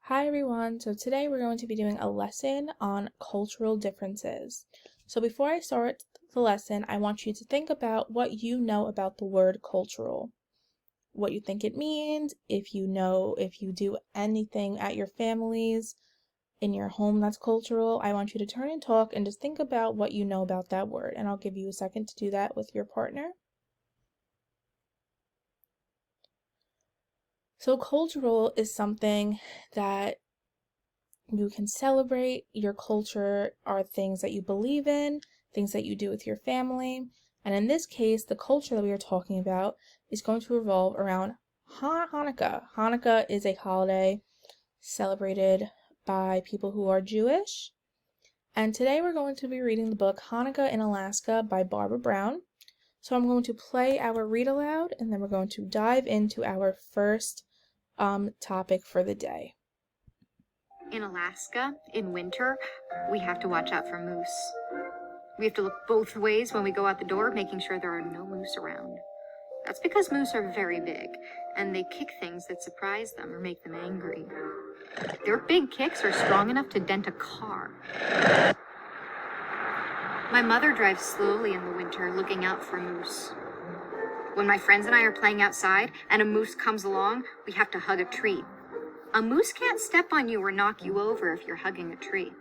Hi everyone, so today we're going to be doing a lesson on cultural differences. So before I start the lesson, I want you to think about what you know about the word cultural, what you think it means, if you do anything at your family's, in your home that's cultural. I want you to turn and talk and just think about what you know about that word, and I'll give you a second to do that with your partner. So cultural is something that you can celebrate. Your culture are things that you believe in, things that you do with your family. And in this case, the culture that we are talking about is going to revolve around Hanukkah. Hanukkah is a holiday celebrated by people who are Jewish. And today we're going to be reading the book Hanukkah in Alaska by Barbara Brown. So I'm going to play our read aloud, and then we're going to dive into our first topic for the day. In Alaska, in winter, we have to watch out for moose. We have to look both ways when we go out the door, making sure there are no moose around. That's because moose are very big, and they kick things that surprise them or make them angry. Their big kicks are strong enough to dent a car. My mother drives slowly in the winter, looking out for moose. When my friends and I are playing outside and a moose comes along, we have to hug a tree. A moose can't step on you or knock you over if you're hugging a tree.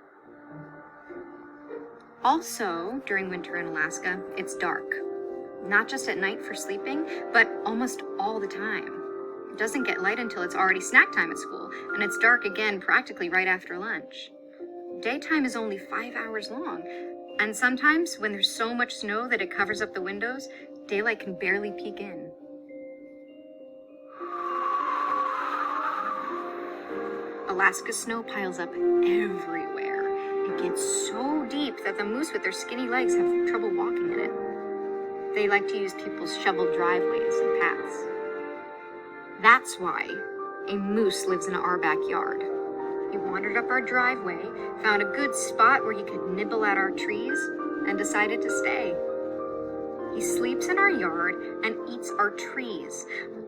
Also, during winter in Alaska, it's dark. Not just at night for sleeping, but almost all the time. It doesn't get light until it's already snack time at school, and it's dark again practically right after lunch. Daytime is only 5 hours long, and sometimes when there's so much snow that it covers up the windows, daylight can barely peek in. Alaska snow piles up everywhere. It gets so deep that the moose with their skinny legs have trouble walking in it. They like to use people's shoveled driveways and paths. That's why a moose lives in our backyard. He wandered up our driveway, found a good spot where he could nibble at our trees, and decided to stay. He sleeps in our yard and eats our trees.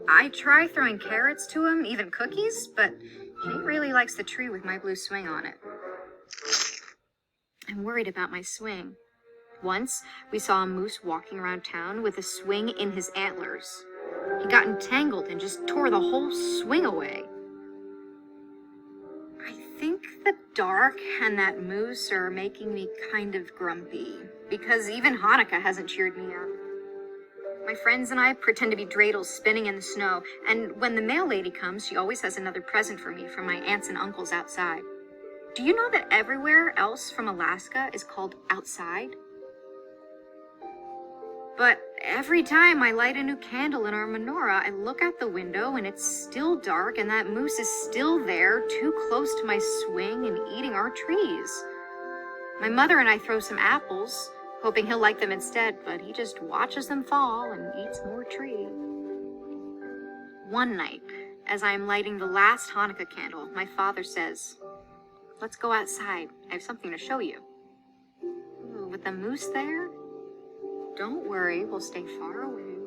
I try throwing carrots to him, even cookies, but he really likes the tree with my blue swing on it. I'm worried about my swing. Once, we saw a moose walking around town with a swing in his antlers. He got entangled and just tore the whole swing away. I think the dark and that moose are making me kind of grumpy, because even Hanukkah hasn't cheered me up. My friends and I pretend to be dreidels spinning in the snow, and when the mail lady comes, she always has another present for me from my aunts and uncles outside. Do you know that everywhere else from Alaska is called outside? But every time I light a new candle in our menorah, I look out the window and it's still dark and that moose is still there, too close to my swing and eating our trees. My mother and I throw some apples, hoping he'll like them instead, but he just watches them fall and eats more tree. One night, as I am lighting the last Hanukkah candle, my father says, "Let's go outside. I have something to show you." "Ooh, with the moose there?" "Don't worry, we'll stay far away."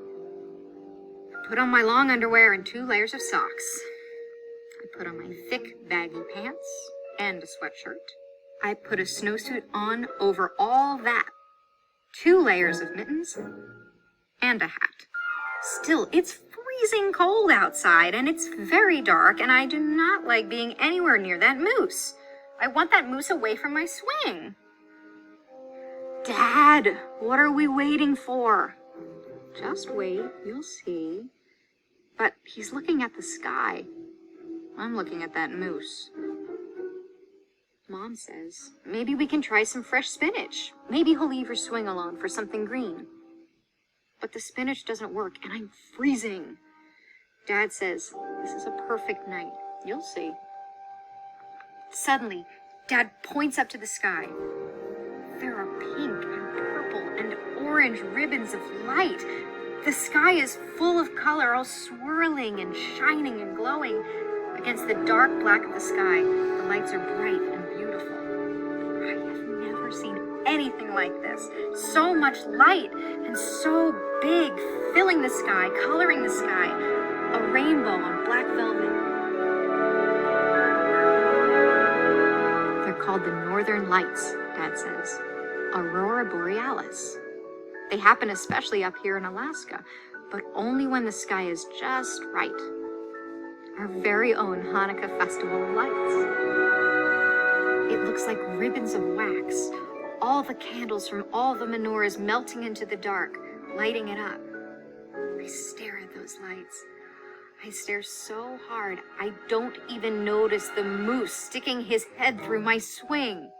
I put on my long underwear and 2 layers of socks. I put on my thick, baggy pants and a sweatshirt. I put a snowsuit on over all that. 2 layers of mittens and a hat. Still, it's freezing cold outside and it's very dark, and I do not like being anywhere near that moose. I want that moose away from my swing. "Dad, what are we waiting for?" "Just wait, you'll see." But he's looking at the sky. I'm looking at that moose. Mom says, "Maybe we can try some fresh spinach. Maybe he'll leave your swing alone for something green." But the spinach doesn't work and I'm freezing. Dad says, "This is a perfect night. You'll see." Suddenly, Dad points up to the sky. There are pink and purple and orange ribbons of light. The sky is full of color, all swirling and shining and glowing. Against the dark black of the sky, the lights are bright and beautiful. I have never seen anything like this. So much light and so big, filling the sky, coloring the sky. A rainbow on black velvet. northern lights, Dad says. Aurora borealis. They happen especially up here in Alaska, but only when the sky is just right. Our very own Hanukkah Festival of Lights. It looks like ribbons of wax, all the candles from all the menorahs melting into the dark, lighting it up. I stare at those lights. I stare so hard, I don't even notice the moose sticking his head through my swing.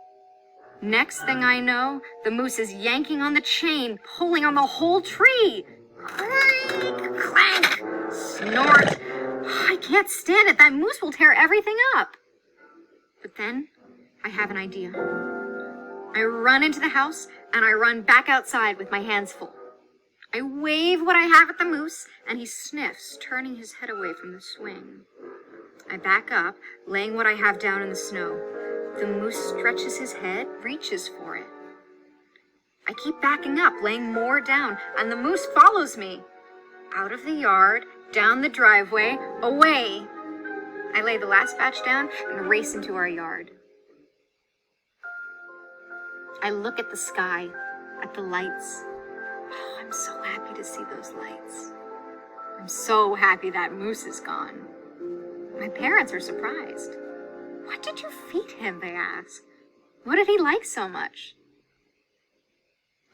Next thing I know, the moose is yanking on the chain, pulling on the whole tree. Clank, clank, snort. I can't stand it. That moose will tear everything up. But then I have an idea. I run into the house and I run back outside with my hands full. I wave what I have at the moose and he sniffs, turning his head away from the swing. I back up, laying what I have down in the snow. The moose stretches his head, reaches for it. I keep backing up, laying more down, and the moose follows me. Out of the yard, down the driveway, away. I lay the last batch down and race into our yard. I look at the sky, at the lights. Oh, I'm so happy to see those lights. I'm so happy that moose is gone. My parents are surprised. What did you feed him, they ask. What did he like so much?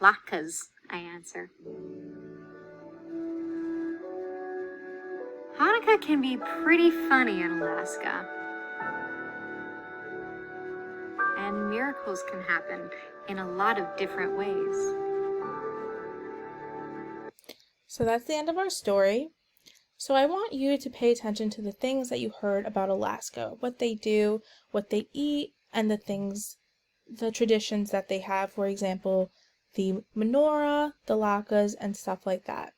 Latkes, I answer. Hanukkah can be pretty funny in Alaska. And miracles can happen in a lot of different ways. So that's the end of our story. So I want you to pay attention to the things that you heard about Alaska, what they do, what they eat, and the traditions that they have. For example, the menorah, the latkes, and stuff like that.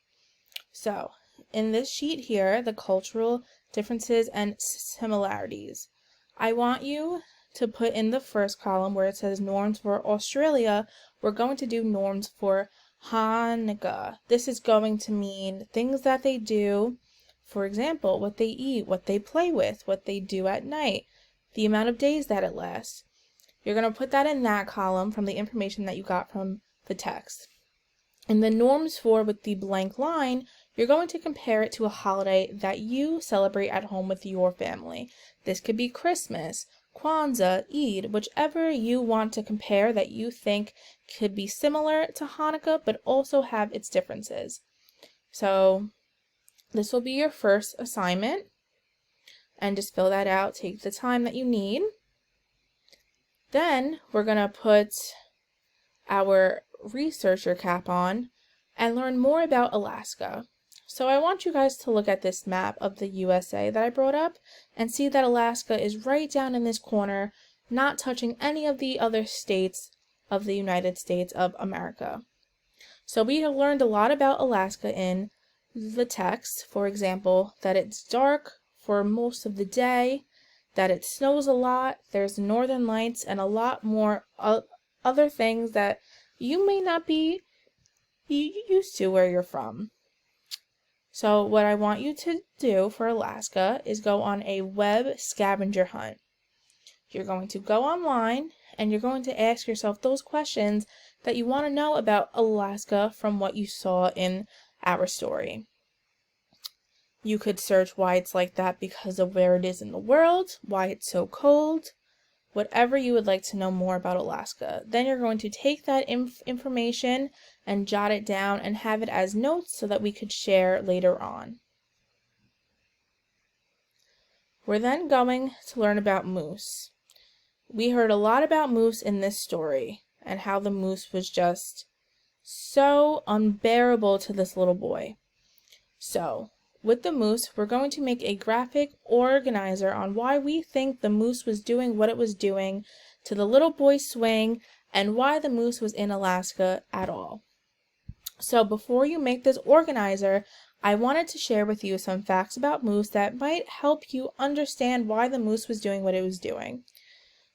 So in this sheet here, the cultural differences and similarities. I want you to put in the first column where it says norms for Australia, we're going to do norms for Hanukkah. This is going to mean things that they do. For example, what they eat, what they play with, what they do at night, the amount of days that it lasts. You're going to put that in that column from the information that you got from the text. And the norms for with the blank line, you're going to compare it to a holiday that you celebrate at home with your family. This could be Christmas, Kwanzaa, Eid, whichever you want to compare that you think could be similar to Hanukkah but also have its differences. So this will be your first assignment, and just fill that out, take the time that you need. Then we're going to put our researcher cap on and learn more about Alaska. So I want you guys to look at this map of the USA that I brought up and see that Alaska is right down in this corner, not touching any of the other states of the United States of America. So we have learned a lot about Alaska in the text. For example, that it's dark for most of the day, that it snows a lot, there's northern lights, and a lot more other things that you may not be used to where you're from. So what I want you to do for Alaska is go on a web scavenger hunt. You're going to go online and you're going to ask yourself those questions that you want to know about Alaska from what you saw in our story. You could search why it's like that because of where it is in the world, why it's so cold, whatever you would like to know more about Alaska. Then you're going to take that information and jot it down and have it as notes so that we could share later on. We're then going to learn about moose. We heard a lot about moose in this story and how the moose was just so unbearable to this little boy. So, with the moose, we're going to make a graphic organizer on why we think the moose was doing what it was doing to the little boy's swing and why the moose was in Alaska at all. So before you make this organizer, I wanted to share with you some facts about moose that might help you understand why the moose was doing what it was doing.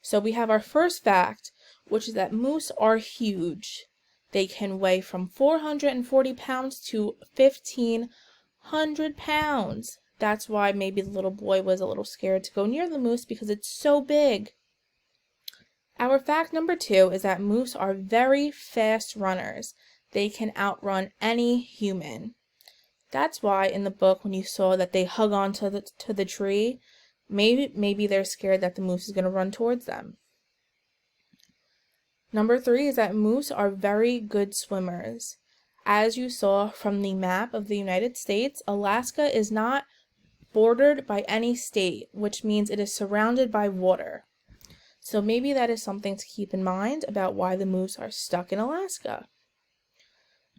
So we have our first fact, which is that moose are huge. They can weigh from 440 pounds to 1,500 pounds. That's why maybe the little boy was a little scared to go near the moose because it's so big. Our fact number 2 is that moose are very fast runners. They can outrun any human. That's why in the book, when you saw that they hug on to the tree, maybe they're scared that the moose is going to run towards them. Number 3 is that moose are very good swimmers. As you saw from the map of the United States, Alaska is not bordered by any state, which means it is surrounded by water. So maybe that is something to keep in mind about why the moose are stuck in Alaska.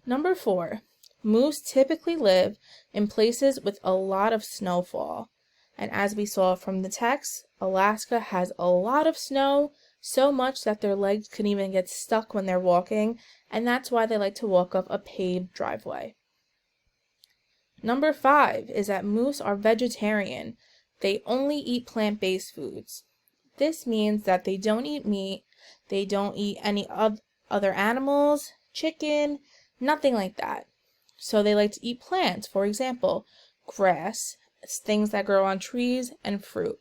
Number 4, moose typically live in places with a lot of snowfall. And as we saw from the text, Alaska has a lot of snow, so much that their legs can even get stuck when they're walking, and that's why they like to walk up a paved driveway. Number 5 is that moose are vegetarian. They only eat plant-based foods. This means that they don't eat meat, they don't eat any other animals, chicken, nothing like that. So they like to eat plants, for example, grass, things that grow on trees, and fruit.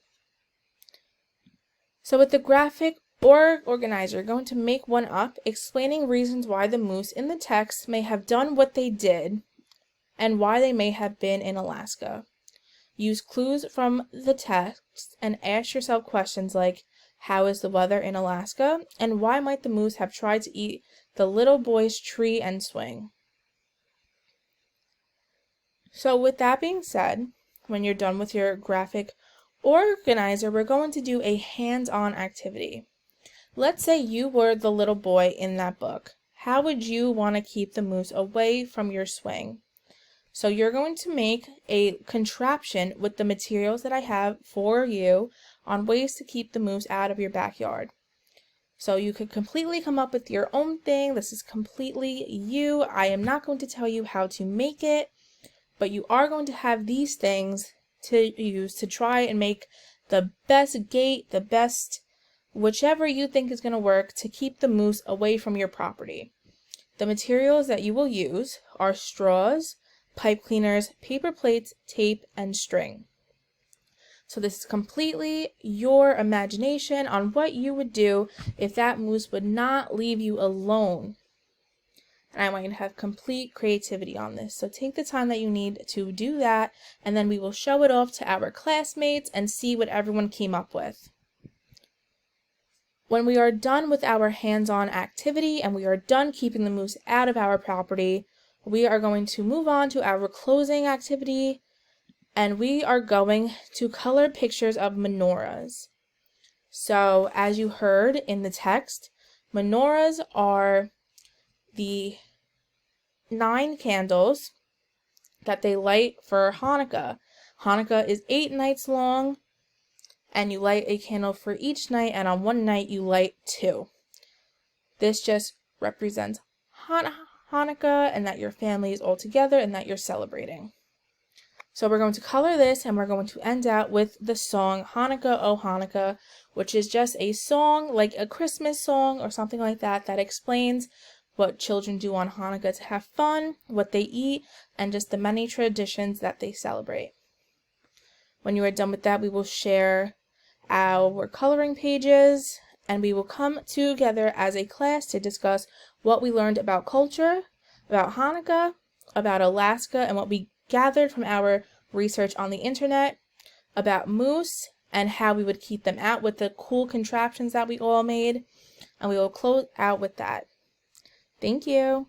So with the graphic or organizer, you're going to make one up explaining reasons why the moose in the text may have done what they did and why they may have been in Alaska. Use clues from the text and ask yourself questions like, how is the weather in Alaska? And why might the moose have tried to eat the little boy's tree and swing? So with that being said, when you're done with your graphic organizer, we're going to do a hands-on activity. Let's say you were the little boy in that book. How would you want to keep the moose away from your swing? So you're going to make a contraption with the materials that I have for you on ways to keep the moose out of your backyard. So you could completely come up with your own thing. This is completely you. I am not going to tell you how to make it, but you are going to have these things to use to try and make the best gate, the best whichever you think is going to work to keep the moose away from your property. The materials that you will use are straws, pipe cleaners, paper plates, tape, and string. So this is completely your imagination on what you would do if that moose would not leave you alone. And I want you to have complete creativity on this. So take the time that you need to do that, and then we will show it off to our classmates and see what everyone came up with. When we are done with our hands-on activity and we are done keeping the moose out of our property, we are going to move on to our closing activity, and we are going to color pictures of menorahs. So as you heard in the text, menorahs are the 9 candles that they light for Hanukkah. Hanukkah is 8 nights long, and you light a candle for each night, and on one night you light 2. This just represents Hanukkah and that your family is all together and that you're celebrating. So we're going to color this, and we're going to end out with the song Hanukkah, Oh Hanukkah, which is just a song like a Christmas song or something like that that explains what children do on Hanukkah to have fun, what they eat, and just the many traditions that they celebrate. When you are done with that, we will share our coloring pages, and we will come together as a class to discuss what we learned about culture, about Hanukkah, about Alaska, and what we gathered from our research on the internet about moose and how we would keep them out with the cool contraptions that we all made. And we will close out with that. Thank you.